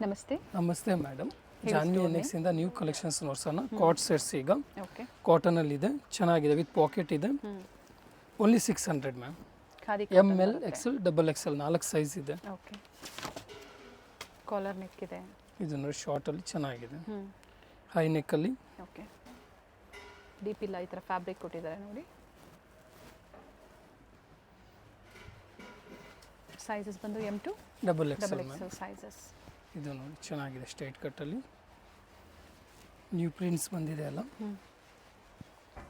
ನಮಸ್ತೆ. ನಮಸ್ತೆ madam. Janhvi NX ಇಂದ ನ್ಯೂ ಕಲೆಕ್ಷನ್ಸ್ ನೋಡ್ಸೋಣ. ಕಾಟ್ ಸೆಟ್ಸ್ ಈಗ ಓಕೆ. ಕಾಟನಲ್ಲಿ ಇದೆ, ಚೆನ್ನಾಗಿದೆ, ವಿತ್ ಪಾಕೆಟ್ ಇದೆ. Only 600 ma'am. Khadi ML XL XXL 4 size ಇದೆ. ಓಕೆ. ಕಾಲರ್ ನೆಕ್ ಇದೆ. ಇದು ನೋಡಿ ಶಾರ್ಟಲ್ಲಿ ಚೆನ್ನಾಗಿದೆ, ಹೈ ನೆಕ್ಕಲ್ಲಿ. ಓಕೆ. ಡೀಪ್ ಇಲ್ಲ, ಈ ಥರ ಫ್ಯಾಬ್ರಿಕ್ ಕೊಟ್ಟಿದ್ದಾರೆ ನೋಡಿ. ಸೈಜಸ್ ಬಂದು M2 XXL ಸೈಜಸ್. ಇದು ನೋಡಿ ಚೆನ್ನಾಗಿದೆ, ಸ್ಟ್ರೈಟ್ ಕಟ್ಟಲ್ಲಿ ನ್ಯೂ ಪ್ರಿಂಟ್ಸ್ ಬಂದಿದೆ ಅಲ್ಲ.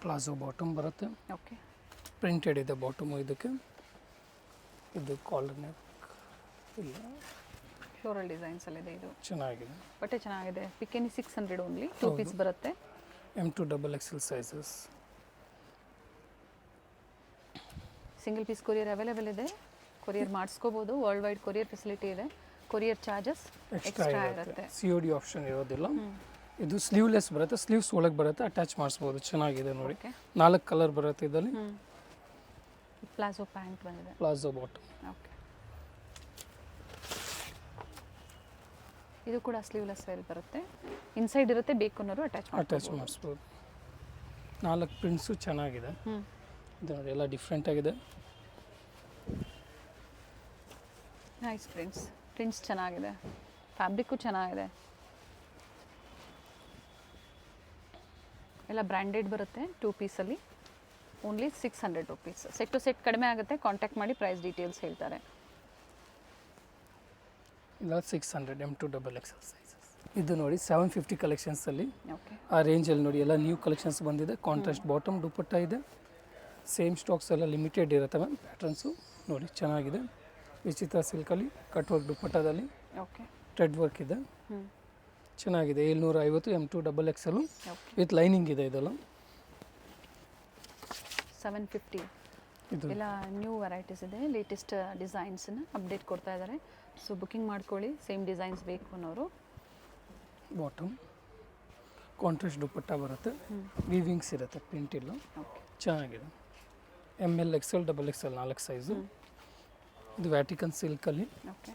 ಪ್ಲಾಜೋ ಬಾಟಮ್ ಬರುತ್ತೆ. ಓಕೆ. ಪ್ರಿಂಟೆಡ್ ಇದೆ ಬಾಟಮು ಇದಕ್ಕೆ. ಇದು ಕಾಲರ್ ನೆಕ್ ಇಲ್ಲ, ಫ್ಲೋರಲ್ ಡಿಸೈನ್ಸ್ ಅಲ್ಲಿದೆ. ಇದು ಚೆನ್ನಾಗಿದೆ, ಬಟ್ಟೆ ಚೆನ್ನಾಗಿದೆ. ಪಿಕೆನಿ 600 ಓನ್ಲಿ, 2 ಪೀಸ್ ಬರುತ್ತೆ. M2 XXL sizes. Single piece courier available ಇದೆ. ಕೊರಿಯರ್ ಮಾಡಿಸ್ಕೋಬೋದು. ವರ್ಲ್ಡ್ ವೈಡ್ ಕೊರಿಯರ್ ಫೆಸಿಲಿಟಿ ಇದೆ. ಕೊರಿಯರ್ ಚಾರ್ಜಸ್ ಎಕ್ಸ್ಟ್ರಾ ಇರುತ್ತೆ. COD ಆಪ್ಷನ್ ಇರೋದಿಲ್ಲ. ಇದು ಸ್ಲೀವ್ಲೆಸ್ ಬರುತ್ತೆ, ಸ್ಲೀವ್ಸ್ ಒಳಗೆ ಬರುತ್ತೆ, ಅಟ್ಯಾಚ್ ಮಾಡಿಸ್ಬೋದು. ಚೆನ್ನಾಗಿದೆ ನೋಡಿ. 4 ಕಲರ್ ಬರುತ್ತೆ ಇದರಲ್ಲಿ. ಪ್ಲಾಜೋ ಪ್ಯಾಂಟ್ ಬಂದಿದೆ, ಪ್ಲಾಜೋ ಬಾಟಮ್. ಓಕೆ. ಇದು ಕೂಡ ಸ್ಲೀವ್ಲೆಸ್ ವೇಲ್ ಬರುತ್ತೆ. ಇನ್ಸೈಡ್ ಇರುತ್ತೆ, ಬೇಕು ಅನ್ನೋರು ಅಟ್ಯಾಚ್ ಮಾಡಿಸ್ಬೋದು. 4 ಪ್ರಿಂಟ್ಸು ಚೆನ್ನಾಗಿದೆ. ಇದು ನೋಡಿ ಎಲ್ಲ ಡಿಫ್ರೆಂಟ್ ಆಗಿದೆ. ನೈಸ್ ಪ್ರಿಂಟ್ಸ್ ಚೆನ್ನಾಗಿದೆ. ಫ್ಯಾಬ್ರಿಕ್ಕು ಚೆನ್ನಾಗಿದೆ. ಎಲ್ಲ ಬ್ರ್ಯಾಂಡೆಡ್ ಬರುತ್ತೆ. 2 ಪೀಸಲ್ಲಿ only 600 rupees. Set to set ಕಡಿಮೆ ಆಗುತ್ತೆ. ಕಾಂಟ್ಯಾಕ್ಟ್ ಮಾಡಿ ಪ್ರೈಸ್ ಡೀಟೇಲ್ಸ್ ಹೇಳ್ತಾರೆ. ಇಲ್ಲ 600 M2 XXL ಸೈಜಸ್. ಇದು ನೋಡಿ 750 ಕಲೆಕ್ಷನ್ಸಲ್ಲಿ. ಓಕೆ. ಆ ರೇಂಜಲ್ಲಿ ನೋಡಿ ಎಲ್ಲ ನ್ಯೂ ಕಲೆಕ್ಷನ್ಸ್ ಬಂದಿದೆ. ಕಾಂಟ್ರಾಸ್ಟ್ ಬಾಟಮ್ ದುಪಟ್ಟ ಇದೆ. ಸೇಮ್ ಸ್ಟಾಕ್ಸ್ ಎಲ್ಲ ಲಿಮಿಟೆಡ್ ಇರುತ್ತೆ ಮ್ಯಾಮ್. ಪ್ಯಾಟ್ರನ್ಸು ನೋಡಿ ಚೆನ್ನಾಗಿದೆ. ವಿಚಿತ್ರ ಸಿಲ್ಕಲ್ಲಿ ಕಟ್ ವರ್ಕ್ ದುಪಟ್ಟದಲ್ಲಿ. ಓಕೆ. ಥ್ರೆಡ್ ವರ್ಕ್ ಇದೆ, ಚೆನ್ನಾಗಿದೆ. 750 M2 XXL ವಿತ್ ಲೈನಿಂಗ್ ಇದೆ. ಇದೆಲ್ಲ 750. ಇದು ಎಲ್ಲ ನ್ಯೂ ವೆರೈಟೀಸ್ ಇದೆ. ಲೇಟೆಸ್ಟ್ ಡಿಸೈನ್ಸನ್ನ ಅಪ್ಡೇಟ್ ಕೊಡ್ತಾ ಇದ್ದಾರೆ. ಸೊ ಬುಕಿಂಗ್ ಮಾಡ್ಕೊಳ್ಳಿ, ಸೇಮ್ ಡಿಸೈನ್ಸ್ ಬೇಕು ಅನ್ನೋರು. ಬಾಟಮ್ ಕಾಂಟ್ರಾಸ್ಟ್ ದುಪಟ್ಟ ಬರುತ್ತೆ, ವೀವಿಂಗ್ಸ್ ಇರುತ್ತೆ, ಪ್ರಿಂಟ್ ಇಲ್ಲ. ಓಕೆ. ಚೆನ್ನಾಗಿದೆ. ML XL XXL 4 size. ಇದು ವ್ಯಾಟಿಕನ್ ಸಿಲ್ಕಲ್ಲಿ. ಓಕೆ.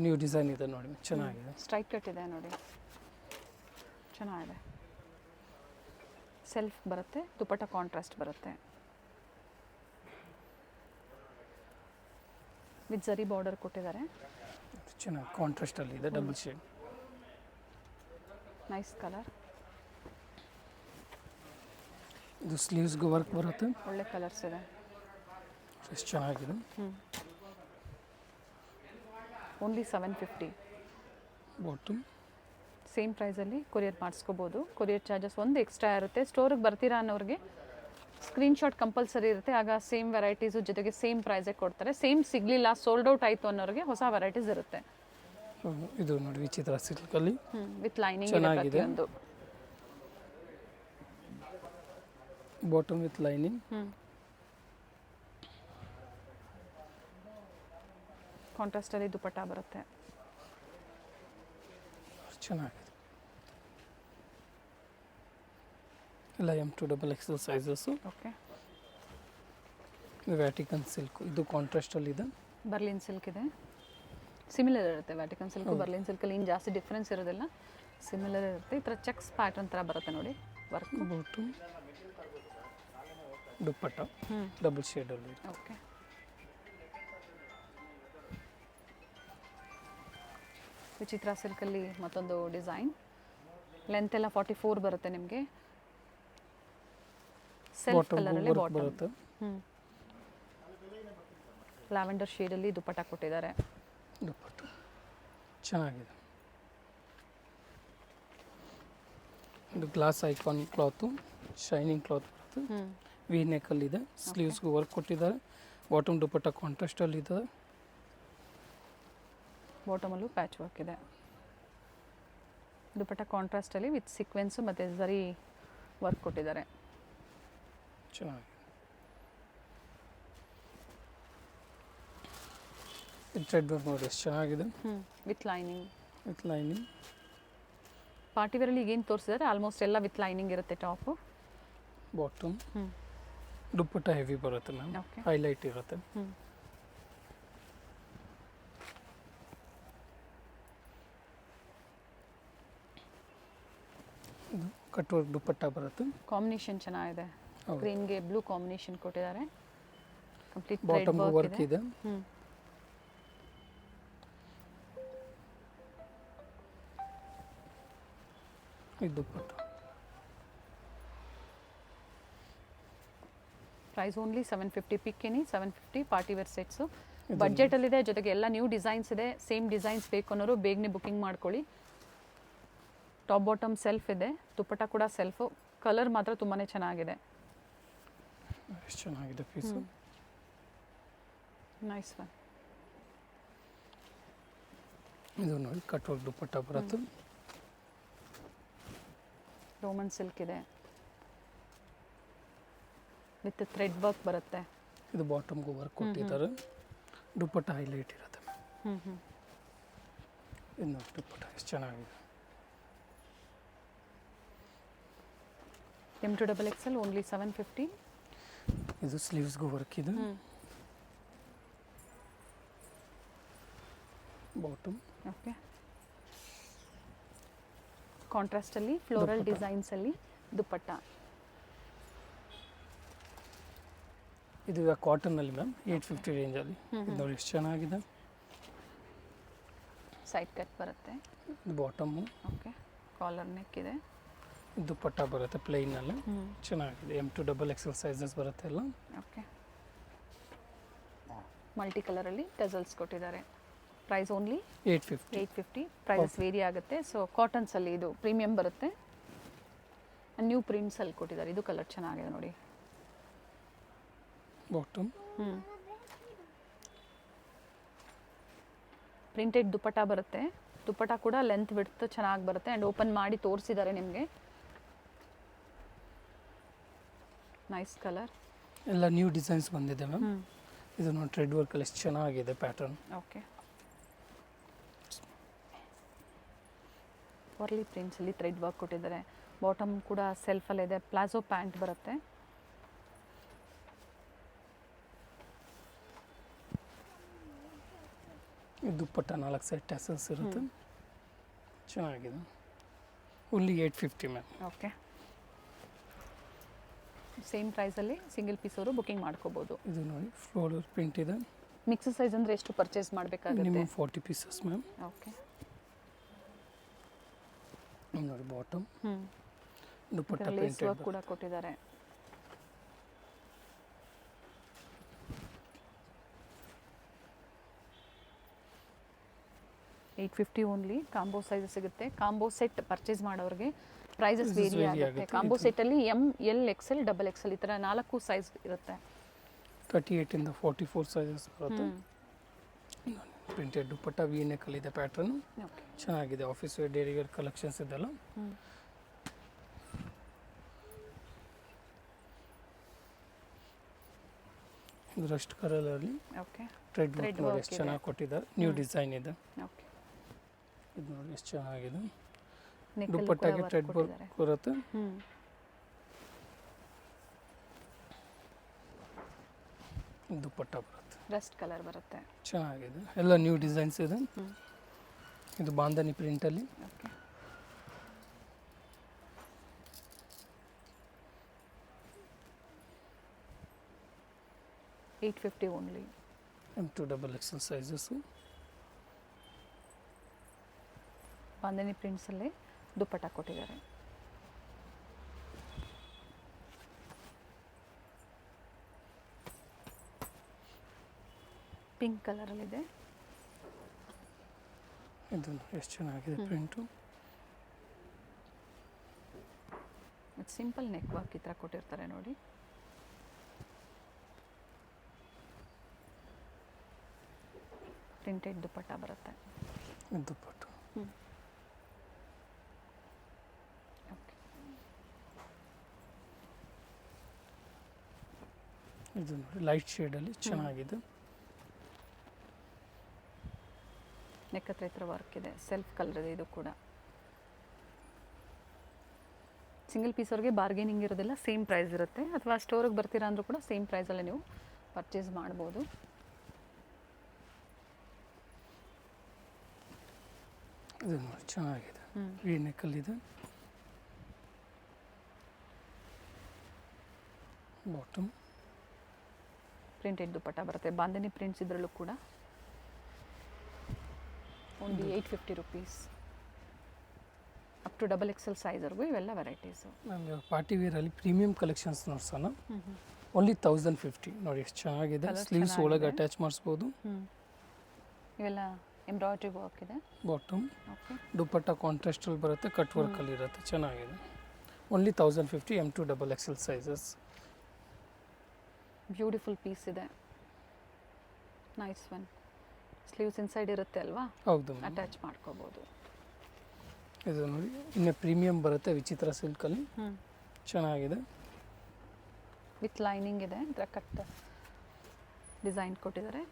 ನ್ಯೂ ಡಿಸೈನ್ ಇದೆ ನೋಡಿ, ಚೆನ್ನಾಗಿದೆ. ಸ್ಟ್ರೈಟ್ ಕಟ್ ಇದೆ ನೋಡಿ, ಚೆನ್ನಾಗಿದೆ. ಸೆಲ್ಫ್ ಬರುತ್ತೆ, ದುಪಟ್ಟ ಕಾಂಟ್ರಾಸ್ಟ್ ಬರುತ್ತೆ. ವಿತ್ ಜರಿ ಬಾರ್ಡರ್ ಕೊಟ್ಟಿದ್ದಾರೆ. ಚೆನ್ನಾಗಿ ಕಾಂಟ್ರಾಸ್ಟಲ್ಲಿ ಇದೆ, ಡಬಲ್ ಶೇಡ್. Nice colour. ಇದು ಸ್ಲೀವ್ಸ್ಗೂ ವರ್ಕ್ ಬರುತ್ತೆ. ಒಳ್ಳೆ ಕಲರ್ಸ್ ಇದೆ. ಎಷ್ಟು ಚೆನ್ನಾಗಿದೆ. ಓನ್ಲಿ 750. ಬಾಟಮ್ ಸೇಮ್ ಪ್ರೈಸಲ್ಲಿ ಕೊರಿಯರ್ ಮಾಡಿಸ್ಕೋಬೋದು. ಕೊರಿಯರ್ ಚಾರ್ಜಸ್ ಒಂದು ಎಕ್ಸ್ಟ್ರಾ ಇರುತ್ತೆ. ಸ್ಟೋರಿಗೆ ಬರ್ತೀರಾ ಅನ್ನೋರಿಗೆ ಸ್ಕ್ರೀನ್ಶಾಟ್ ಕಂಪಲ್ಸರಿ ಇರುತ್ತೆ. ಆಗ ಸೇಮ್ ವೆರೈಟೀಸು ಜೊತೆಗೆ ಸೇಮ್ ಪ್ರೈಸೇ ಕೊಡ್ತಾರೆ. ಸೇಮ್ ಸಿಗಲಿಲ್ಲ, ಸೋಲ್ಡ್ ಔಟ್ ಆಯಿತು ಅನ್ನೋರಿಗೆ ಹೊಸ ವೆರೈಟೀಸ್ ಇರುತ್ತೆ. ಇದು ನೋಡಿ ವಿಚಿತ್ರ ಸಿಲ್ಕಲ್ಲಿ ವಿತ್ ಲೈನಿಂಗ್ ಚೆನ್ನಾಗಿದೆ. ಒಂದು ಬಾಟಮ್ ವಿತ್ ಲೈನಿಂಗ್. ಕಾಂಟ್ರಾಸ್ಟಲ್ಲಿ ದುಪಟ್ಟ ಬರುತ್ತೆ. ಚೆನ್ನಾಗಿದೆ. ಎಲ್ಲ M2 XXL ಸೈಜಸ್ಸು. ಓಕೆ. ಇದು ವ್ಯಾಟಿಕನ್ ಸಿಲ್ಕು. ಇದು ಕಾಂಟ್ರಾಸ್ಟಲ್ಲಿ ಇದೆ. ಬರ್ಲಿನ್ ಸಿಲ್ಕ್ ಇದೆ. ಸಿಮಿಲರ್ ಇರುತ್ತೆ. ವ್ಯಾಟಿಕನ್ ಸಿಲ್ಕು ಬರ್ಲಿನ್ ಸಿಲ್ಕಲ್ಲಿ ಏನು ಜಾಸ್ತಿ ಡಿಫ್ರೆನ್ಸ್ ಇರೋದಿಲ್ಲ, ಸಿಮಿಲರ್ ಇರುತ್ತೆ. ಈ ಥರ ಚೆಕ್ಸ್ ಪ್ಯಾಟರ್ನ್ ಥರ ಬರುತ್ತೆ ನೋಡಿ ವರ್ಕ್. ಬಾಟಮ್ ದುಪಟ್ಟ ಡಬಲ್ ಶೇಡಲ್ಲಿ. ಓಕೆ. ವಿಚಿತ್ರ ಸಿಲ್ಕಲ್ಲಿ ಮತ್ತೊಂದು ಡಿಸೈನ್. ಲೆಂತ್ ಎಲ್ಲ 44 ಬರುತ್ತೆ ನಿಮಗೆ. ಸೆಲ್ಫ್ ಕಲರಲ್ಲಿ ಬಾಟಮ್ ಬರುತ್ತೆ. ಲ್ಯಾವೆಂಡರ್ ಶೇಡಲ್ಲಿ ದುಪಟ್ಟ ಕೊಟ್ಟಿದ್ದಾರೆ. ದುಪಟ್ಟ ಚೆನ್ನಾಗಿದೆ. ಇದು glass icon cloth, shining cloth ಬರುತ್ತೆ. ವಿ ನೆಕ್ಕಲ್ಲಿದೆ. ಸ್ಲೀವ್ಸ್ಗೂ ವರ್ಕ್ ಕೊಟ್ಟಿದ್ದಾರೆ. ಬಾಟಮ್ ದುಪಟ್ಟ ಕಾಂಟ್ರಾಸ್ಟಲ್ಲಿ ಇದೆ. ಬಾಟಮಲ್ಲೂ ಪ್ಯಾಚ್ ವರ್ಕ್ ಇದೆ. ದುಪಟ್ಟ ಕಾಂಟ್ರಾಸ್ಟಲ್ಲಿ ವಿತ್ ಸೀಕ್ವೆನ್ಸು ಮತ್ತು ಜರಿ ವರ್ಕ್ ಕೊಟ್ಟಿದ್ದಾರೆ. ಚೆನ್ನಾಗಿದೆ. ಥ್ರೆಡ್ ವರ್ಕ್ ನೋಡಿ ಎಷ್ಟು ಚೆನ್ನಾಗಿದೆ. With lining. ಪಾರ್ಟಿ ವೇರಲ್ಲಿ ಈಗೇನು ತೋರಿಸಿದ್ದಾರೆ ಆಲ್ಮೋಸ್ಟ್ ಎಲ್ಲ ವಿತ್ ಲೈನಿಂಗ್ ಇರುತ್ತೆ. ಟಾಪು ಬಾಟಮ್ ದುಪ್ಪಟ್ಟ ಹೆವಿ ಬರುತ್ತೆ ಮ್ಯಾಮ್, ಹೈಲೈಟ್ ಇರುತ್ತೆ. ಕಟ್ ವರ್ಕ್ ದುಪ್ಪಟ್ಟ ಬರುತ್ತೆ. ಕಾಂಬಿನೇಷನ್ ಚೆನ್ನಾಗಿದೆ. ಹೌದು. ಗ್ರೀನ್ಗೆ ಬ್ಲೂ ಕಾಂಬಿನೇಷನ್ ಕೊಟ್ಟಿದ್ದಾರೆ. ಕಂಪ್ಲೀಟ್ ಬಾಟಮ್ ವರ್ಕ್ ವರ್ಕ್ ಇದೆ. ಇದೆ. ಇದು ದುಪ್ಪಟ್ಟ. ಪ್ರೈಸ್ ಓನ್ಲಿ 750 ಪಿಕ್ಕಿನಿ 750 ಪಾರ್ಟಿ ವೇರ್ ಸೆಟ್ಸು. ಬಡ್ಜೆಟಲ್ಲಿದೆ, ಜೊತೆಗೆ ಎಲ್ಲ ನ್ಯೂ ಡಿಸೈನ್ಸ್ ಇದೆ. ಸೇಮ್ ಡಿಸೈನ್ಸ್ ಬೇಕು ಅನ್ನೋರು ಬೇಗನೆ ಬುಕಿಂಗ್ ಮಾಡ್ಕೊಳ್ಳಿ. ಟಾಪ್ ಬಾಟಮ್ ಸೆಲ್ಫ್ ಇದೆ, ದುಪ್ಪಟ್ಟ ಕೂಡ ಸೆಲ್ಫು. ಕಲರ್ ಮಾತ್ರ ತುಂಬಾ ಚೆನ್ನಾಗಿದೆ. ಎಷ್ಟು ಚೆನ್ನಾಗಿದೆ ಪೀಸು. Nice one. ಇದು ನೋಡಿ ಕಟ್ ವರ್ಕ್ ದುಪ್ಪಟ್ಟ ಬರುತ್ತೆ. ರೋಮನ್ ಸಿಲ್ಕ್ ಇದೆ ವಿತ್ ಥ್ರೆಡ್ ವರ್ಕ್ ಬರುತ್ತೆ. ಇದು ಬಾಟಮ್ಗೂ ವರ್ಕ್ ಕೊಟ್ಟಿದ್ದಾರೆ. ದುಪ್ಪಟ್ಟ ಹೈಲೈಟ್ ಇರುತ್ತೆ. ಇದು ನೋಡಿ ದುಪ್ಪಟ್ಟ ಎಷ್ಟು ಚೆನ್ನಾಗಿದೆ. M2XL only 750. ಇದು ಸ್ಲೀವ್ಸ್ಗೂ ವರ್ಕ್ ಇದೆ. Bottom okay. ಕಾಂಟ್ರಾಸ್ಟಲ್ಲಿ ಫ್ಲೋರಲ್ ಡಿಸೈನ್ಸಲ್ಲಿ ದುಪ್ಪಟ್ಟ. ಇದು ಕಾಟನಲ್ಲಿ ಮ್ಯಾಮ್ 850 ರೇಂಜಲ್ಲಿ. ಇದು ನೋಡಿ ಎಷ್ಟು ಚೆನ್ನಾಗಿದೆ. ಸೈಡ್ ಕಟ್ ಬರುತ್ತೆ. ಇದು ಬಾಟಮು. ಓಕೆ. ಕಾಲರ್ ನೆಕ್ ಇದೆ. ದುಪ್ಪಟ್ಟ ಬರುತ್ತೆ ಪ್ಲೈನಲ್ಲಿ. ಚೆನ್ನಾಗಿದೆ. M2XL ಸೈಜಸ್ ಬರುತ್ತೆ ಎಲ್ಲ. ಓಕೆ. ಮಲ್ಟಿ ಕಲರಲ್ಲಿ ಟಜಲ್ಸ್ ಕೊಟ್ಟಿದ್ದಾರೆ. Price only 850. ಪ್ರೈಸಸ್ ವೇರಿ ಆಗುತ್ತೆ. ಸೊ ಕಾಟನ್ಸಲ್ಲಿ ಇದು ಪ್ರೀಮಿಯಂ ಬರುತ್ತೆ. ನ್ಯೂ ಪ್ರಿಂಟ್ಸಲ್ಲಿ ಕೊಟ್ಟಿದ್ದಾರೆ. ಇದು ಕಲರ್ ಚೆನ್ನಾಗಿದೆ ನೋಡಿ. ಬಾಟಮ್. ಪ್ರಿಂಟೆಡ್ ದುಪ್ಪಟ್ಟ ಬರುತ್ತೆ. ದುಪ್ಪಟ್ಟ ಕೂಡ ಲೆಂತ್ ವಿಡ್ತ್ ಚೆನ್ನಾಗಿ ಬರುತ್ತೆ. ಆ್ಯಂಡ್ ಓಪನ್ ಮಾಡಿ ತೋರಿಸಿದ್ದಾರೆ ನಿಮಗೆ. Nice colour. ಎಲ್ಲ ನ್ಯೂ ಡಿಸೈನ್ಸ್ ಬಂದಿದೆ ಮ್ಯಾಮ್. ಇದು ನೋಡಿ ಥ್ರೆಡ್ ವರ್ಕಲ್ಲಿ ಎಷ್ಟು ಚೆನ್ನಾಗಿದೆ ಪ್ಯಾಟರ್ನ್. ಓಕೆ. ವರ್ಲಿ ಪ್ರಿಂಟ್ಸಲ್ಲಿ ಥ್ರೆಡ್ ವರ್ಕ್ ಕೊಟ್ಟಿದ್ದಾರೆ. ಬಾಟಮ್ ಕೂಡ ಸೆಲ್ಫಲ್ಲಿದೆ. ಪ್ಲಾಜೋ ಪ್ಯಾಂಟ್ ಬರುತ್ತೆ. ಇದು ದುಪ್ಪಟ್ಟ 4 ಸೈಡ್ ಟ್ಯಾಸಲ್ಸ್ ಇರುತ್ತೆ. ಚೆನ್ನಾಗಿದೆ. Only 850 ma'am. ಓಕೆ. ಸೇಮ್ ಪ್ರೈಸಲ್ಲಿ ಸಿಂಗಲ್ ಪೀಸ್ ಅವರು ಬುಕಿಂಗ್ ಮಾಡ್ಕೋಬೋದು. ಇದು ನೋಡಿ ಫ್ಲೋರಲ್ ಪ್ರಿಂಟ್ ಇದೆ. ಮಿಕ್ಸ್ ಸೈಜ್ ಅಂದರೆ ಎಷ್ಟು ಪರ್ಚೇಸ್ ಮಾಡಬೇಕಾಗುತ್ತೆ? Minimum 40 pieces ma'am. ಓಕೆ. ನೋಡಿ bottom. Dupatta lace printed work ಕೂಡ ಕೊಟ್ಟಿದ್ದಾರೆ. $850 ಓನ್ಲಿ. ಕಾಂಬೋ ಸೈಜ್ ಸಿಗುತ್ತೆ. ಕಾಂಬೋ ಸೆಟ್ ಪರ್ಚೇಸ್ ಮಾಡೋರಿಗೆ ಪ್ರೈಸಸ್ ವೇರಿ ಆಗುತ್ತೆ. ಕಾಂಬೋ ಸೆಟ್ಟಲ್ಲಿ ML XL XXL ಈ ಥರ 4 ಸೈಜ್ ಇರುತ್ತೆ. 38 ಇಂದ 44 ಸೈಜಸ್ ಬರುತ್ತೆ. ಪ್ರಿಂಟೆಡ್ ದುಪ್ಪಟ್ಟ ವಿ ನೆಕ್ಕಲ್ಲಿ ಇದೆ ಪ್ಯಾಟರ್ನ್. ಓಕೆ. ಚೆನ್ನಾಗಿದೆ. Office wear daily wear collections ಇದೆಲ್ಲ. ಇದು ರಸ್ಟ್ ಕಲರಲ್ಲಿ ಓಕೆ. ಥ್ರೆಡ್ ವರ್ಕ್ ನೋಡಿ ಎಷ್ಟು ಚೆನ್ನಾಗಿ ಕೊಟ್ಟಿದ್ದಾರೆ. ನ್ಯೂ ಡಿಸೈನ್ ಇದೆ. ಓಕೆ. ಇದು ನೋಡಿ ಎಷ್ಟು ಚೆನ್ನಾಗಿದೆ. ನೆಕ್ ದುಪ್ಪಟ್ಟಾಗೆ ಥ್ರೆಡ್ ವರ್ಕ್ ಬರುತ್ತೆ. ದುಪ್ಪಟ್ಟ ಬರುತ್ತೆ. ರಸ್ಟ್ ಕಲರ್ ಬರುತ್ತೆ. ಚೆನ್ನಾಗಿದೆ. ಎಲ್ಲ ನ್ಯೂ ಡಿಸೈನ್ಸ್ ಇದೆ. ಇದು ಬಾಂಧನಿ ಪ್ರಿಂಟಲ್ಲಿ. Okay. $850 only. M2XL sizes. Bandhani ಪ್ರಿಂಟ್ಸಲ್ಲೇ ದುಪ್ಪಟ್ಟ ಕೊಟ್ಟಿದ್ದಾರೆ. ಪಿಂಕ್ ಕಲರಲ್ಲಿದೆ. ಇದು ಎಷ್ಟು ಚೆನ್ನಾಗಿದೆ ಪ್ರಿಂಟು. ಮತ್ತು ಸಿಂಪಲ್ ನೆಕ್ ವರ್ಕ್ ಈ ಥರ ಕೊಟ್ಟಿರ್ತಾರೆ ನೋಡಿ. ಪ್ರಿಂಟೆಡ್ ದುಪ್ಪಟ್ಟ ಬರುತ್ತೆ. ದುಪ್ಪಟ್ಟ. ಓಕೆ. ಇದು ನೋಡಿ ಲೈಟ್ ಶೇಡಲ್ಲಿ ಚೆನ್ನಾಗಿದೆ. ನೆಕ್ ಹತ್ರ ಈ ಥರ ವರ್ಕ್ ಇದೆ. ಸೆಲ್ಫ್ ಕಲರ್ ಇದೆ ಇದು ಕೂಡ. ಸಿಂಗಲ್ ಪೀಸ್ ಅವ್ರಿಗೆ ಬಾರ್ಗೇನಿಂಗ್ ಇರೋದಿಲ್ಲ. ಸೇಮ್ ಪ್ರೈಸ್ ಇರುತ್ತೆ. ಅಥವಾ ಸ್ಟೋರಿಗೆ ಬರ್ತೀರಾ ಅಂದರೂ ಕೂಡ ಸೇಮ್ ಪ್ರೈಸಲ್ಲೇ ನೀವು ಪರ್ಚೇಸ್ ಮಾಡ್ಬೋದು. ಇದು ನೋಡಿ ಚೆನ್ನಾಗಿದೆ. ವಿ ನೆಕ್ಕಲ್ಲಿದೆ. ಬಾಟಮ್ ಪ್ರಿಂಟೆಡ್ ದುಪ್ಪಟ್ಟ ಬರುತ್ತೆ, ಬಾಂಧನಿ ಪ್ರಿಂಟ್ಸ್ ಇದರಲ್ಲೂ ಕೂಡ. Only 850 rupees. Up to double XL ಸೈಜ್ವರೆಗೂ ಇವೆಲ್ಲ ವೆರೈಟೀಸು. ನಮಗೆ ಪಾರ್ಟಿ ವೇರಲ್ಲಿ ಪ್ರೀಮಿಯಂ ಕಲೆಕ್ಷನ್ಸ್ ನೋಡ್ಸೋಣ. ಓನ್ಲಿ 1050. ನೋಡಿ ಎಷ್ಟು ಚೆನ್ನಾಗಿದೆ. Colour ಸ್ಲೀವ್ಸ್ ಚೆನ್ನಾಗಿದೆ. ಒಳಗೆ ಅಟ್ಯಾಚ್ ಮಾಡಿಸ್ಬೋದು. ಇವೆಲ್ಲ ಎಂಬ್ರಾಯ್ಡ್ರಿ ವರ್ಕ್ ಇದೆ. ಬಾಟಮ್ ಓಕೆ, ದುಪ್ಪಟ್ಟ ಕಾಂಟ್ರಾಸ್ಟಲ್ಲಿ ಬರುತ್ತೆ, ಕಟ್ ವರ್ಕಲ್ಲಿ ಇರುತ್ತೆ, ಚೆನ್ನಾಗಿದೆ. Only 1050 M2 double XL sizes. Beautiful piece ಇದೆ, ನೈಸ್ ಒನ್. ಸ್ಲೀವ್ಸ್ ಇನ್ಸೈಡ್ ಇರುತ್ತೆ ಅಲ್ವಾ, ಹೌದು ma'am. ಅಟ್ಯಾಚ್ ಮಾಡ್ಕೋಬೋದು. ಇದು ನೋಡಿ ಇನ್ನು ಪ್ರೀಮಿಯಂ ಬರುತ್ತೆ, ವಿಚಿತ್ರ ಸಿಲ್ಕಲ್ಲಿ ಚೆನ್ನಾಗಿದೆ. ವಿತ್ ಲೈನಿಂಗ್ ಇದೆ, ಇದರ ಕಟ್ ಡಿಸೈನ್ ಕೊಟ್ಟಿದ್ದಾರೆ.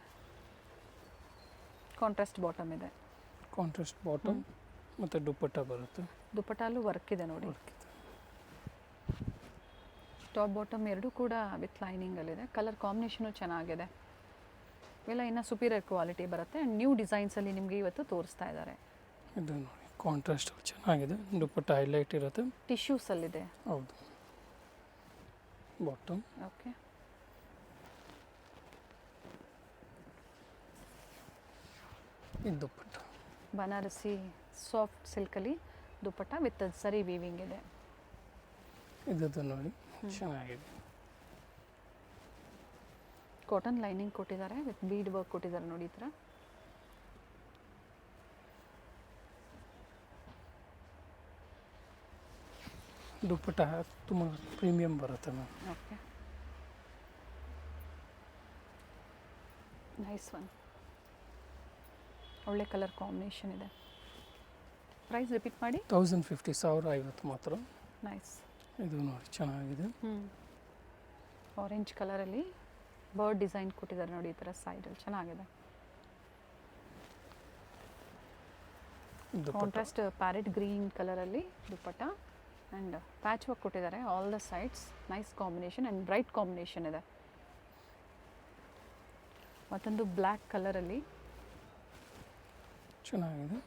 ಕಾಂಟ್ರಾಸ್ಟ್ ಬಾಟಮ್ ಇದೆ, ಕಾಂಟ್ರಾಸ್ಟ್ ಬಾಟಮ್ ಮತ್ತು ದುಪ್ಪಟ್ಟ ಬರುತ್ತೆ. ದುಪ್ಪಟ್ಟಲ್ಲೂ ವರ್ಕ್ ಇದೆ ನೋಡಿ. ಟಾಪ್ ಬಾಟಮ್ ಎರಡೂ ಕೂಡ ವಿತ್ ಲೈನಿಂಗಲ್ಲಿದೆ. ಕಲರ್ ಕಾಂಬಿನೇಷನು ಚೆನ್ನಾಗಿದೆ. ಇವೆಲ್ಲ ಇನ್ನು ಸುಪೀರಿಯರ್ ಕ್ವಾಲಿಟಿ ಬರುತ್ತೆ. ಆ್ಯಂಡ್ ನ್ಯೂ ಡಿಸೈನ್ಸಲ್ಲಿ ನಿಮಗೆ ಇವತ್ತು ತೋರಿಸ್ತಾ ಇದ್ದಾರೆ. ಇದು ನೋಡಿ ಕಾಂಟ್ರಾಸ್ಟ್ ಚೆನ್ನಾಗಿದೆ, ದುಪ್ಪಟ್ಟ ಹೈಲೈಟ್ ಇರುತ್ತೆ. ಟಿಶ್ಯೂಸಲ್ಲಿದೆ. ಹೌದು. ಬಾಟಮ್ ಓಕೆ, ಇದು ದುಪ್ಪಟ್ಟ ಬನಾರಸಿ ಸಾಫ್ಟ್ ಸಿಲ್ಕಲ್ಲಿ ದುಪ್ಪಟ್ಟ ವಿತ್ ಸರಿ ವೀವಿಂಗ್ ಇದೆ. ಇದು ನೋಡಿ ಚೆನ್ನಾಗಿದೆ. ಕಾಟನ್ ಲೈನಿಂಗ್ ಕೊಟ್ಟಿದ್ದಾರೆ, ವಿತ್ ಬೀಡ್ ವರ್ಕ್ ಕೊಟ್ಟಿದ್ದಾರೆ ನೋಡಿ ಈ ಥರ. ದುಪ್ಪಟ್ಟ ತುಂಬ ಪ್ರೀಮಿಯಂ ಬರುತ್ತೆ ಮ್ಯಾಮ್. Okay, nice one. ಒಳ್ಳೆ ಕಲರ್ ಕಾಂಬಿನೇಷನ್ ಇದೆ. ಪ್ರೈಸ್ ರಿಪೀಟ್ ಮಾಡಿ. 1050 1050 ಮಾತ್ರ. ನೈಸ್. ಇದು ನೋಡಿ ಚೆನ್ನಾಗಿದೆ. ಆರೆಂಜ್ ಕಲರಲ್ಲಿ ಬರ್ಡ್ ಡಿಸೈನ್ ಕೊಟ್ಟಿದ್ದಾರೆ ನೋಡಿ ಈ ಥರ ಸೈಡಲ್ಲಿ, ಚೆನ್ನಾಗಿದೆ. ಕಾಂಟ್ರಾಸ್ಟ್ ಪ್ಯಾರೆಟ್ ಗ್ರೀನ್ ಕಲರಲ್ಲಿ ದುಪ್ಪಟ್ಟ ಆ್ಯಂಡ್ ಪ್ಯಾಚ್ ವರ್ಕ್ ಕೊಟ್ಟಿದ್ದಾರೆ all the sides. Nice combination and bright combination ಇದೆ. ಮತ್ತೊಂದು ಬ್ಲ್ಯಾಕ್ ಕಲರಲ್ಲಿ ಚೆನ್ನಾಗಿದೆ.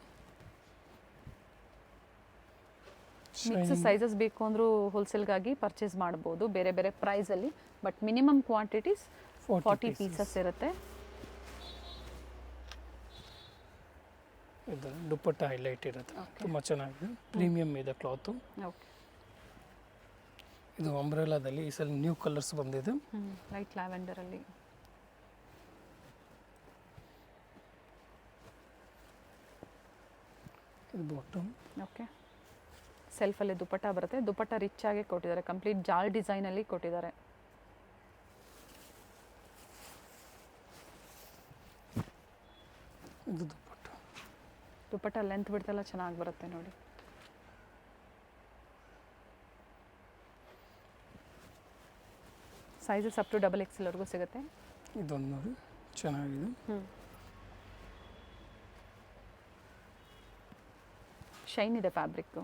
ಮಿಕ್ಸ್ ಸೈಜಸ್ ಬೇಕು ಅಂದರೂ ಹೋಲ್ಸೇಲ್ಗಾಗಿ ಪರ್ಚೇಸ್ ಮಾಡ್ಬೋದು ಬೇರೆ ಬೇರೆ ಪ್ರೈಸಲ್ಲಿ. ಬಟ್ ಮಿನಿಮಮ್ ಕ್ವಾಂಟಿಟೀಸ್ 40 ಪೀಸಸ್ ಇರುತ್ತೆ. ಇದು ದುಪ್ಪಟ್ಟ ಹೈಲೈಟ್ ಇರುತ್ತೆ, ತುಂಬ ಚೆನ್ನಾಗಿದೆ. ಪ್ರೀಮಿಯಂ ಇದೆ ಕ್ಲಾತು. ಓಕೆ, ಇದು ಅಂಬ್ರೆಲಾದಲ್ಲಿ ಈ ಸಲ ನ್ಯೂ ಕಲರ್ಸ್ ಬಂದಿದೆ. ಲೈಟ್ ಲ್ಯಾವೆಂಡರಲ್ಲಿ. ಇದು ಬಾಟಮ್. ಓಕೆ, ಸೆಲ್ಫಲ್ಲಿ ದುಪ್ಪಟ್ಟ ಬರುತ್ತೆ. ದುಪ್ಪಟ್ಟ ರಿಚ್ ಆಗಿ ಕೊಟ್ಟಿದ್ದಾರೆ, ಕಂಪ್ಲೀಟ್ ಜಾಲ್ ಡಿಸೈನಲ್ಲಿ ಕೊಟ್ಟಿದ್ದಾರೆ. ಇದು ದುಪ್ಪಟ್ಟ. ದುಪ್ಪಟ್ಟ ಲೆಂತ್ ಬಿಡ್ತೆಲ್ಲ ಚೆನ್ನಾಗಿ ಬರುತ್ತೆ ನೋಡಿ. ಸೈಜಸ್ ಅಪ್ ಟು ಡಬಲ್ ಎಕ್ಸೆಲ್ವರೆಗೂ ಸಿಗುತ್ತೆ. ಇದೊಂದು ನೋಡಿ ಚೆನ್ನಾಗಿದೆ. ಶೈನ್ ಇದೆ ಫ್ಯಾಬ್ರಿಕ್ಕು.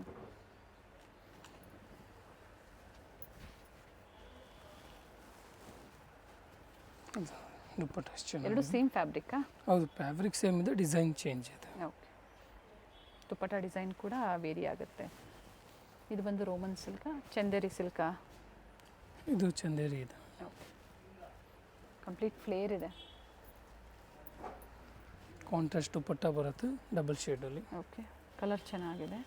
ದುಪ್ಪಟ್ಟ ಎಷ್ಟು ಎರಡು ಚೆನ್ನಾಗಿದೆ. ಸೇಮ್ ಫ್ಯಾಬ್ರಿಕ್ಕಾ? ಹೌದು, ಫ್ಯಾಬ್ರಿಕ್ ಸೇಮ್ ಇದೆ, ಡಿಸೈನ್ ಚೇಂಜ್ ಇದೆ. ಓಕೆ, ದುಪ್ಪಟ್ಟ ಡಿಸೈನ್ ಕೂಡ ವೇರಿ ಆಗುತ್ತೆ. ಇದು ಬಂದು ರೋಮನ್ ಸಿಲ್ಕಾ, ಚಂದೇರಿ ಸಿಲ್ಕಾ? ಇದು ಚಂದೇರಿ ಇದೆ. ಓಕೆ, ಕಂಪ್ಲೀಟ್ ಫ್ಲೇರ್ ಇದೆ. ಕಾಂಟ್ರಾಸ್ಟ್ ದುಪ್ಪಟ್ಟ ಬರುತ್ತೆ ಡಬಲ್ ಶೇಡಲ್ಲಿ. ಓಕೆ, ಕಲರ್ ಚೆನ್ನಾಗಿದೆ.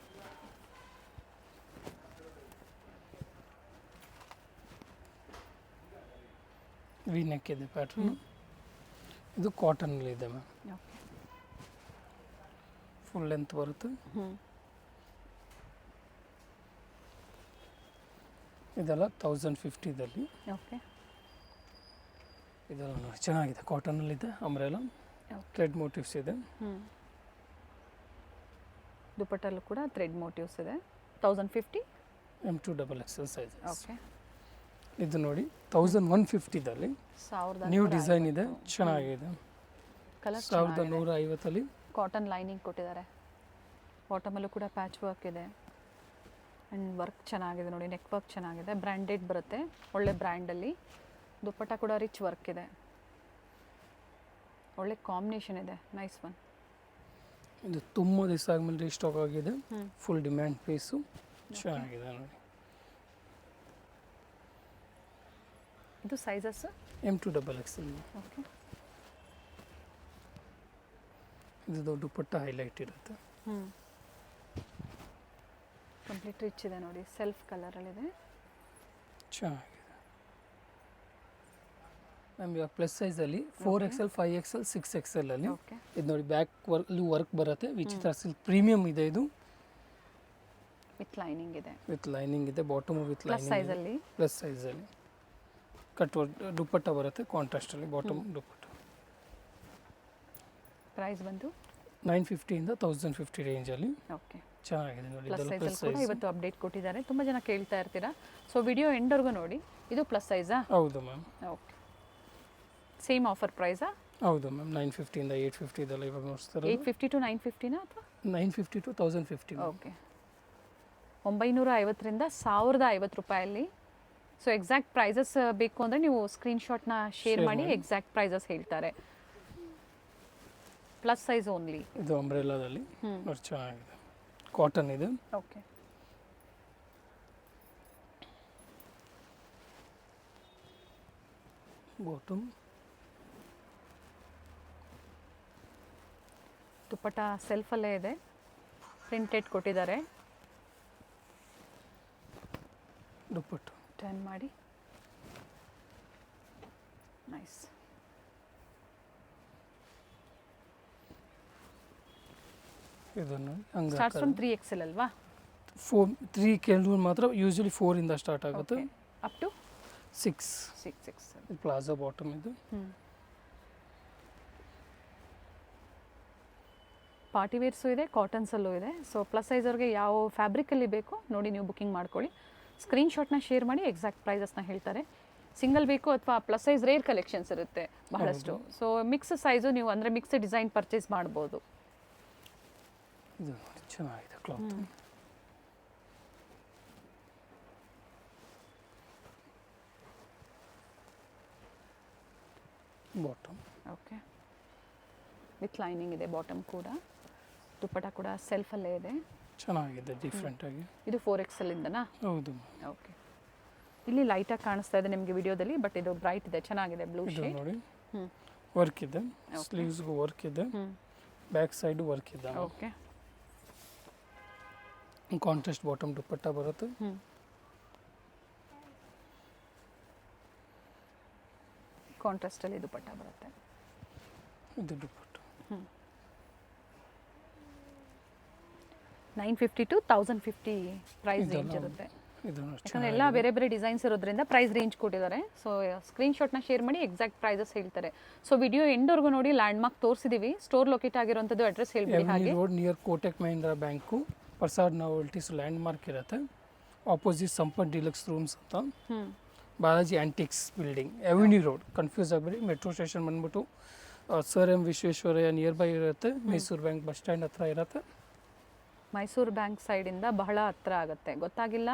ವಿ ನೆಕ್ ಇದೆ ಪ್ಯಾಟ್ರನ್. ಇದು ಕಾಟನಲ್ಲಿ ಇದೆ ಮ್ಯಾಮ್. ಓಕೆ, ಫುಲ್ ಲೆಂತ್ ಬರುತ್ತೆ. ಇದೆಲ್ಲ 1050ದಲ್ಲಿ. ಓಕೆ, ಇದೆಲ್ಲ ನೋಡಿ ಚೆನ್ನಾಗಿದೆ, ಕಾಟನಲ್ಲಿದೆ. ಅಂಬ್ರೆಲಾ ಥ್ರೆಡ್ ಮೋಟಿವ್ಸ್ ಇದೆ. ದುಪ್ಪಟ್ಟಲ್ಲೂ ಕೂಡ ಥ್ರೆಡ್ ಮೋಟಿವ್ಸ್ ಇದೆ. 1050 M2 double XL sizes. Okay, ಇದು ನೋಡಿ 1150ದಲ್ಲಿ 1150 ನ್ಯೂ ಡಿಸೈನ್ ಇದೆ, ಚೆನ್ನಾಗಿದೆ. ಕಲರ್ 1150ಅಲ್ಲಿ ಕಾಟನ್ ಲೈನಿಂಗ್ ಕೊಟ್ಟಿದ್ದಾರೆ. ಬಾಟಮಲ್ಲೂ ಕೂಡ ಪ್ಯಾಚ್ ವರ್ಕ್ ಇದೆ ಆ್ಯಂಡ್ ವರ್ಕ್ ಚೆನ್ನಾಗಿದೆ ನೋಡಿ. ನೆಕ್ ವರ್ಕ್ ಚೆನ್ನಾಗಿದೆ, ಬ್ರ್ಯಾಂಡೆಡ್ ಬರುತ್ತೆ, ಒಳ್ಳೆ ಬ್ರ್ಯಾಂಡಲ್ಲಿ. ದುಪ್ಪಟ್ಟ ಕೂಡ ರಿಚ್ ವರ್ಕ್ ಇದೆ, ಒಳ್ಳೆ ಕಾಂಬಿನೇಷನ್ ಇದೆ. Nice one. ಇದು ತುಂಬ ದಿವಸ ಆದಮೇಲೆ ರೀಸ್ಟಾಕ್ ಆಗಿದೆ, ಫುಲ್ ಡಿಮ್ಯಾಂಡ್ ಪೀಸು, ಚೆನ್ನಾಗಿದೆ ನೋಡಿ. ಇದು ಸೈಜಸ್ M2XXL. ಓಕೆ. ಇದು ದುಪ್ಪಟ್ಟ ಹೈಲೈಟ್ ಇರುತ್ತೆ. ಕಂಪ್ಲೀಟ್ ರಿಚ್ ಇದೆ ನೋಡಿ, ಸೆಲ್ಫ್ ಕಲರಲ್ಲಿದೆ. ಚೆನ್ನಾಗಿದೆ ಮ್ಯಾಮ್. ಇವಾಗ ಪ್ಲಸ್ ಸೈಜಲ್ಲಿ 4XL, 5XL, 6XL ಅಲ್ಲಿ ಇದು ನೋಡಿ ಬ್ಯಾಕ್ ವರ್ಕ್ ಬರುತ್ತೆ. ವಿಚಿತ್ರ ಸಿಲ್ಕ್ ಪ್ರೀಮಿಯಂ ಇದೆ ಇದು. ವಿತ್ ಲೈನಿಂಗ್ ಇದೆ. ವಿತ್ ಲೈನಿಂಗ್ ಇದೆ. ಬಾಟಮ್ ವಿತ್ ಲೈನಿಂಗ್ ಸೈಜಲ್ಲಿ. ಪ್ಲಸ್ ಸೈಜಲ್ಲಿ ಕಟ್ ವರ್ಕ್ ದುಪ್ಪಟ್ಟ ಬರುತ್ತೆ ಕಾಂಟ್ರಾಸ್ಟಲ್ಲಿ. ಬಾಟಮ್ ದುಪ್ಪಟ್ಟ. ಪ್ರೈಸ್ ಬಂದು 950 ಇಂದ 1050 ರೇಂಜಲ್ಲಿ. ಓಕೆ. ಚೆನ್ನಾಗಿದೆ ನೋಡಿ. ಪ್ಲಸ್ ಸೈಜಲ್ಲಿ ಕೂಡ ಇವತ್ತು ಅಪ್ಡೇಟ್ ಕೊಟ್ಟಿದ್ದಾರೆ. ತುಂಬ ಜನ ಕೇಳ್ತಾ ಇರ್ತೀರಾ, ಸೊ ವಿಡಿಯೋ ಎಂಡ್ವರೆಗೂ ನೋಡಿ. ಇದು ಪ್ಲಸ್ ಸೈಜಾ? ಹೌದು ಮ್ಯಾಮ್. ಓಕೆ. ಸೇಮ್ ಆಫರ್ ಪ್ರೈಸಾ? ಹೌದು ಮ್ಯಾಮ್. 950 ಇಂದ 850 ಇದೆಲ್ಲ ಇವಾಗ ನೋಡ್ತಾರೆ. 850 ಟು 950ನಾ ಅಥವಾ 950 ಟು 1050? ಓಕೆ. 950ರಿಂದ 1050 ರೂಪಾಯಲ್ಲಿ. ಸೊ ಎಕ್ಸಾಕ್ಟ್ ಪ್ರೈಸಸ್ ಬೇಕು ಅಂದರೆ ನೀವು ಸ್ಕ್ರೀನ್ಶಾಟ್ನ ಶೇರ್ ಮಾಡಿ ಎಕ್ಸಾಕ್ಟ್ ಪ್ರೈಸಸ್ ಹೇಳ್ತಾರೆ. Plus size only. ಇದು ಅಂಬ್ರೆಲಾದಲ್ಲಿ ನೋಡಿ ಚೆನ್ನಾಗಿದೆ. ಕಾಟನ್ ಇದೆ. ಓಕೆ. ಬಾಟಮ್ ದುಪ್ಪಟ್ಟ ಸೆಲ್ಫಲ್ಲೇ ಇದೆ, ಪ್ರಿಂಟೆಡ್ ಕೊಟ್ಟಿದ್ದಾರೆ. ದುಪ್ಪಟ್ಟ ಟರ್ನ್ ಮಾಡಿ. ನೈಸ್. ಇದನ್ನು ಸ್ಟಾರ್ಟ್ಸ್ ಫ್ರಮ್ 3XL ಅಲ್ವಾ? 3 ಕೆಲವರು ಮಾತ್ರ ಯೂಶಲಿ 4 ಇಂದ ಸ್ಟಾರ್ಟ್ ಆಗುತ್ತೆ. Up to 6. 6. ಪ್ಲಾಜಾ ಬಾಟಮ್ ಇದು. ಪಾರ್ಟಿ ವೇರ್ಸು ಇದೆ, ಕಾಟನ್ಸಲ್ಲೂ ಇದೆ. ಸೊ ಪ್ಲಸ್ ಸೈಜವ್ರಿಗೆ ಯಾವ ಫ್ಯಾಬ್ರಿಕಲ್ಲಿ ಬೇಕೋ ನೋಡಿ ನೀವು ಬುಕ್ಕಿಂಗ್ ಮಾಡ್ಕೊಳ್ಳಿ. ಸ್ಕ್ರೀನ್ಶಾಟ್ನ ಶೇರ್ ಮಾಡಿ ಎಕ್ಸಾಕ್ಟ್ ಪ್ರೈಸಸ್ನ ಹೇಳ್ತಾರೆ. ಸಿಂಗಲ್ ಬೇಕು ಅಥವಾ ಪ್ಲಸ್ ಸೈಜ್ ರೇರ್ ಕಲೆಕ್ಷನ್ಸ್ ಇರುತ್ತೆ ಬಹಳಷ್ಟು. ಸೊ ಮಿಕ್ಸ್ ಸೈಜು ನೀವು ಅಂದರೆ ಮಿಕ್ಸ್ ಡಿಸೈನ್ ಪರ್ಚೇಸ್ ಮಾಡ್ಬೋದು. ಇದು ಚೆನ್ನಾಗಿದೆ cloth. Bottom okay. With lining ಇದೆ ಬಾಟಮ್ ಕೂಡ. ದುಪ್ಪಟ್ಟ ಕೂಡ ಸೆಲ್ಫಲ್ಲೇ ಇದೆ. ಚೆನ್ನಾಗಿದೆ ಡಿಫ್ರೆಂಟ್ ಆಗಿ. ಇದು 4XL ಇಂದನಾ? ಹೌದು. ಓಕೆ. ಇಲ್ಲಿ ಲೈಟಾಗಿ ಕಾಣಿಸ್ತಾ ಇದೆ ನಿಮಗೆ ವಿಡಿಯೋದಲ್ಲಿ, ಬಟ್ ಇದು ಬ್ರೈಟ್ ಇದೆ, ಚೆನ್ನಾಗಿದೆ ಬ್ಲೂ ಶೇಡ್. ನೋಡಿ ವರ್ಕ್ ಇದೆ, ಸ್ಲೀವ್ಸ್ಗೂ ವರ್ಕ್ ಇದೆ, ಬ್ಯಾಕ್ ಸೈಡ್ ವರ್ಕ್ ಇದೆ. ಓಕೆ. ಕಾಂಟ್ರಾಸ್ಟ್ ಬಾಟಮ್ ದುಪ್ಪಟ್ಟ ಬರುತ್ತೆ. ಕಾಂಟ್ರಾಸ್ಟಲ್ಲಿ ದುಪ್ಪಟ್ಟ ಬರುತ್ತೆ. ಇದು ದುಪ್ಪಟ್ಟ 950 ಟು 1050 ಪ್ರೈಸ್ ರೇಂಜ್ ಇರುತ್ತೆ. ಯಾಕಂದರೆ ಎಲ್ಲ ಬೇರೆ ಬೇರೆ ಡಿಸೈನ್ಸ್ ಇರೋದ್ರಿಂದ ಪ್ರೈಸ್ ರೇಂಜ್ ಕೊಟ್ಟಿದ್ದಾರೆ. ಸೊ ಸ್ಕ್ರೀನ್ಶಾಟ್ನ ಶೇರ್ ಮಾಡಿ ಎಕ್ಸಾಕ್ಟ್ ಪ್ರೈಸಸ್ ಹೇಳ್ತಾರೆ. ಸೊ ವಿಡಿಯೋ ಎಂಡ್ವರೆಗೂ ನೋಡಿ. ಲ್ಯಾಂಡ್ ಮಾರ್ಕ್ ತೋರಿಸಿದ್ದೀವಿ. ಸ್ಟೋರ್ ಲೊಕೇಟ್ ಆಗಿರುವಂಥದ್ದು ಅಡ್ರೆಸ್ ಹೇಳ್ಬಿಡಿ. ಹಾಗೆ road near Kotak Mahindra bank, Prasad novelties landmark ಇರುತ್ತೆ. ಆಪೋಸಿಟ್ ಸಂಪತ್ ಡಿಲಕ್ಸ್ ರೂಮ್ಸ್ ಅಂತ, Balaji antiques building, avenue road. Confuse ಆಗಬೇಡಿ. ಮೆಟ್ರೋ ಸ್ಟೇಷನ್ ಬಂದ್ಬಿಟ್ಟು sir M Visvesvaraya near by ಇರುತ್ತೆ. ಮೈಸೂರು ಬ್ಯಾಂಕ್ ಬಸ್ ಸ್ಟ್ಯಾಂಡ್ ಹತ್ರ ಇರುತ್ತೆ. ಮೈಸೂರು ಬ್ಯಾಂಕ್ ಸೈಡಿಂದ ಬಹಳ ಹತ್ರ ಆಗುತ್ತೆ. ಗೊತ್ತಾಗಿಲ್ಲ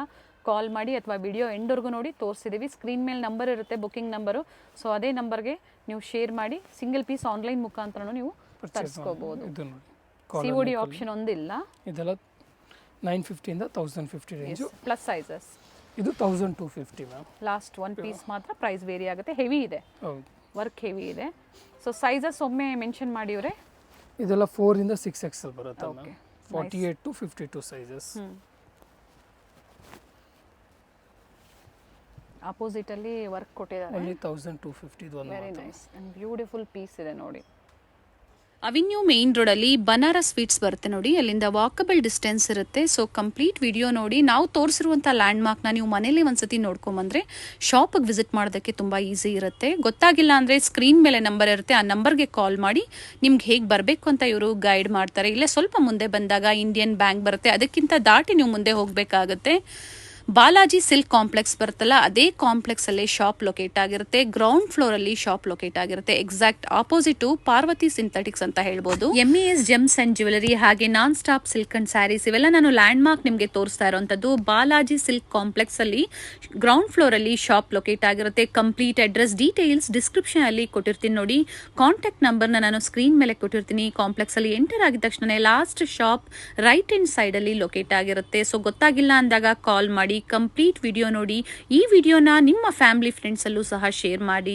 ಕಾಲ್ ಮಾಡಿ ಅಥವಾ ವಿಡಿಯೋ ಎಂಡ್ವರೆಗೂ ನೋಡಿ. ತೋರಿಸಿದ್ದೀವಿ. ಸ್ಕ್ರೀನ್ ಮೇಲೆ ನಂಬರ್ ಇರುತ್ತೆ, ಬುಕ್ಕಿಂಗ್ ನಂಬರು. ಸೊ ಅದೇ ನಂಬರ್ಗೆ ನೀವು ಶೇರ್ ಮಾಡಿ ಸಿಂಗಲ್ ಪೀಸ್ ಆನ್ಲೈನ್ ಮುಖಾಂತರ ನೀವು ತರಿಸ್ಕೋಬಹುದು. COD ಆಪ್ಷನ್ ಒಂದಿಲ್ಲ. ಇದೆಲ್ಲ 950 ಇಂದ 1050 ರೇಂಜು. ಪ್ಲಸ್ ಸೈಜಸ್ ಇದು 1250 ಮ್ಯಾಮ್. ಲಾಸ್ಟ್ ಒನ್ ಪೀಸ್ ಮಾತ್ರ ಪ್ರೈಸ್ ವೇರಿ ಆಗುತ್ತೆ. ಹೆವಿ ಇದೆ, ಹೌದು, ವರ್ಕ್ ಹೆವಿ ಇದೆ. ಸೊ ಸೈಜಸ್ ಒಮ್ಮೆ ಮೆನ್ಷನ್ ಮಾಡಿವ್ರೆ. ಇದೆಲ್ಲ 4 ಇಂದ 6XL ಬರುತ್ತೆ ಮ್ಯಾಮ್. 48 to 52 sizes. ಆಪೋಸಿಟ್ ಅಲ್ಲಿ ವರ್ಕ್ ಕೊಟ್ಟಿದ್ದಾರೆ. ಓನ್ಲಿ 1250 ಇದು ಒಂದು. Very nice and beautiful piece ಇದೆ ನೋಡಿ. ಅವೆನ್ಯೂ ಮೇನ್ ರೋಡಲ್ಲಿ ಬನಾರಸ್ ಸ್ವೀಟ್ಸ್ ಬರುತ್ತೆ ನೋಡಿ. ಅಲ್ಲಿಂದ ವಾಕಬಲ್ ಡಿಸ್ಟೆನ್ಸ್ ಇರುತ್ತೆ. ಸೊ ಕಂಪ್ಲೀಟ್ ವಿಡಿಯೋ ನೋಡಿ. ನಾವು ತೋರಿಸಿರುವಂಥ ಲ್ಯಾಂಡ್ ಮಾರ್ಕ್ನ ನೀವು ಮನೇಲಿ ಒಂದ್ಸತಿ ನೋಡ್ಕೊಂಬಂದ್ರೆ ಶಾಪಿಗೆ ವಿಸಿಟ್ ಮಾಡೋದಕ್ಕೆ ತುಂಬ ಈಸಿ ಇರುತ್ತೆ. ಗೊತ್ತಾಗಿಲ್ಲ ಅಂದರೆ ಸ್ಕ್ರೀನ್ ಮೇಲೆ ನಂಬರ್ ಇರುತ್ತೆ, ಆ ನಂಬರ್ಗೆ ಕಾಲ್ ಮಾಡಿ ನಿಮ್ಗೆ ಹೇಗೆ ಬರಬೇಕು ಅಂತ ಇವರು ಗೈಡ್ ಮಾಡ್ತಾರೆ. ಇಲ್ಲೇ ಸ್ವಲ್ಪ ಮುಂದೆ ಬಂದಾಗ ಇಂಡಿಯನ್ ಬ್ಯಾಂಕ್ ಬರುತ್ತೆ, ಅದಕ್ಕಿಂತ ದಾಟಿ ನೀವು ಮುಂದೆ ಹೋಗಬೇಕಾಗುತ್ತೆ. ಬಾಲಾಜಿ ಸಿಲ್ಕ್ ಕಾಂಪ್ಲೆಕ್ಸ್ ಬರುತ್ತಲ್ಲ, ಅದೇ ಕಾಂಪ್ಲೆಕ್ಸ್ ಅಲ್ಲಿ ಶಾಪ್ ಲೊಕೇಟ್ ಆಗಿರುತ್ತೆ. ಗ್ರೌಂಡ್ ಫ್ಲೋರ್ ಅಲ್ಲಿ ಶಾಪ್ ಲೊಕೇಟ್ ಆಗಿರುತ್ತೆ. ಎಕ್ಸಾಕ್ಟ್ ಆಪೋಸಿಟ್ ಪಾರ್ವತಿ ಸಿಂಥೆಟಿಕ್ಸ್ ಅಂತ ಹೇಳ್ಬೋದು. MES ಜೆಮ್ಸ್ ಅಂಡ್ ಜ್ಯುವೆಲರಿ ಹಾಗೆ non stop silk and saris ಇವೆಲ್ಲ ನಾನು ಲ್ಯಾಂಡ್ ಮಾರ್ಕ್ ನಿಮಗೆ ತೋರಿಸ್ತಾ ಇರುವಂತದ್ದು. ಬಾಲಾಜಿ ಸಿಲ್ಕ್ ಕಾಂಪ್ಲೆಕ್ಸ್ ಅಲ್ಲಿ ಗ್ರೌಂಡ್ ಫ್ಲೋರ್ ಅಲ್ಲಿ ಶಾಪ್ ಲೊಕೇಟ್ ಆಗಿರುತ್ತೆ. ಕಂಪ್ಲೀಟ್ ಅಡ್ರೆಸ್ ಡೀಟೇಲ್ಸ್ ಡಿಸ್ಕ್ರಿಪ್ಷನ್ ಅಲ್ಲಿ ಕೊಟ್ಟಿರ್ತೀನಿ ನೋಡಿ. ಕಾಂಟ್ಯಾಕ್ಟ್ ನಂಬರ್ನ ನಾನು ಸ್ಕ್ರೀನ್ ಮೇಲೆ ಕೊಟ್ಟಿರ್ತೀನಿ. ಕಾಂಪ್ಲೆಕ್ಸ್ ಅಲ್ಲಿ ಎಂಟರ್ ಆಗಿದ ತಕ್ಷಣ last shop right hand side ಅಲ್ಲಿ ಲೊಕೇಟ್ ಆಗಿರುತ್ತೆ. ಸೊ ಗೊತ್ತಾಗಿಲ್ಲ ಅಂದಾಗ ಕಾಲ್ ಮಾಡಿ ಕಂಪ್ಲೀಟ್ ವಿಡಿಯೋ ನೋಡಿ. ಈ ವಿಡಿಯೋನ ನಿಮ್ಮ ಫ್ಯಾಮಿಲಿ ಫ್ರೆಂಡ್ಸಲ್ಲೂ ಸಹ ಶೇರ್ ಮಾಡಿ.